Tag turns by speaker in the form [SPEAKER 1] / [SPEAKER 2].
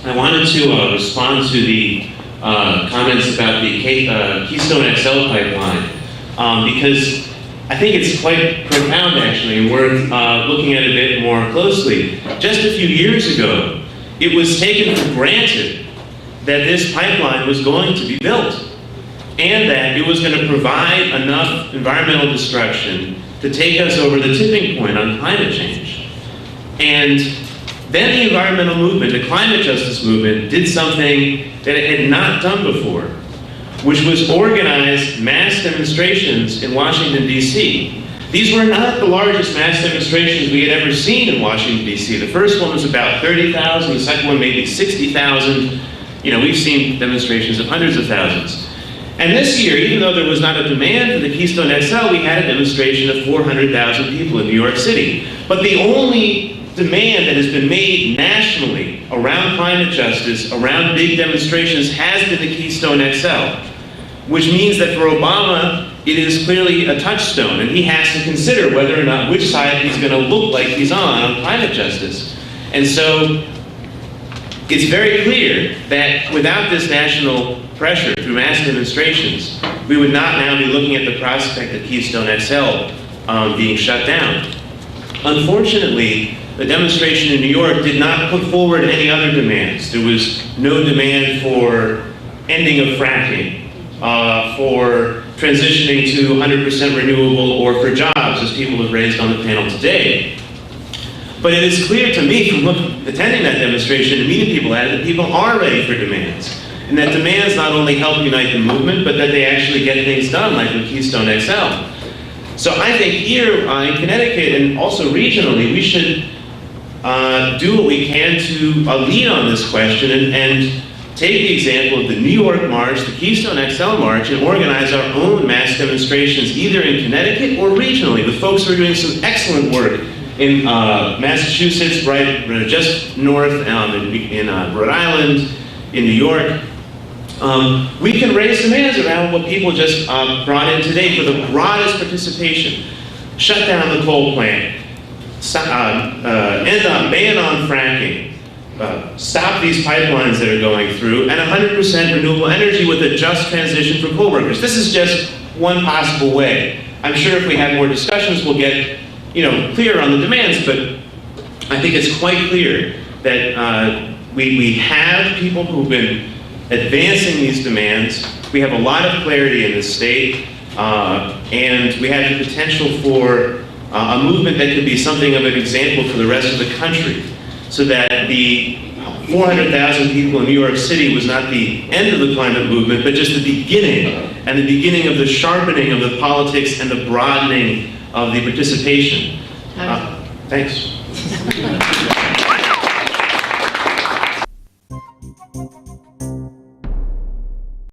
[SPEAKER 1] I wanted to respond to the comments about the Keystone XL pipeline, because I think it's quite profound, actually, and worth looking at it a bit more closely. Just a few years ago, it was taken for granted that this pipeline was going to be built, and that it was going to provide enough environmental destruction to take us over the tipping point on climate change. And then the environmental movement, the climate justice movement, did something that it had not done before, which was organize mass demonstrations in Washington, D.C. These were not the largest mass demonstrations we had ever seen in Washington, D.C. The first one was about 30,000, the second one maybe 60,000. You know, we've seen demonstrations of hundreds of thousands. And this year, even though there was not a demand for the Keystone XL, we had a demonstration of 400,000 people in New York City. But the only demand that has been made nationally around climate justice, around big demonstrations, has been the Keystone XL, which means that for Obama, it is clearly a touchstone, and he has to consider whether or not which side he's going to look like he's on climate justice. And so it's very clear that without this national pressure through mass demonstrations, we would not now be looking at the prospect of Keystone XL being shut down. Unfortunately, the demonstration in New York did not put forward any other demands. There was no demand for ending of fracking, for transitioning to 100% renewable, or for jobs, as people have raised on the panel today. But it is clear to me from attending that demonstration and meeting people at it that people are ready for demands. And that demands not only help unite the movement, but that they actually get things done, like with Keystone XL. So I think here in Connecticut, and also regionally, we should do what we can to lead on this question and take the example of the New York March, the Keystone XL March, and organize our own mass demonstrations, either in Connecticut or regionally. The folks who are doing some excellent work in Massachusetts, right just north, in Rhode Island, in New York. We can raise demands around what people just brought in today for the broadest participation. Shut down the coal plant, ban on fracking, stop these pipelines that are going through, and 100% renewable energy with a just transition for coal workers. This is just one possible way. I'm sure if we have more discussions, we'll get clearer on the demands, but I think it's quite clear that we have people who've been advancing these demands. We have a lot of clarity in this state, and we have the potential for a movement that could be something of an example for the rest of the country, so that the 400,000 people in New York City was not the end of the climate movement, but just the beginning, and the beginning of the sharpening of the politics and the broadening of the participation. Thanks.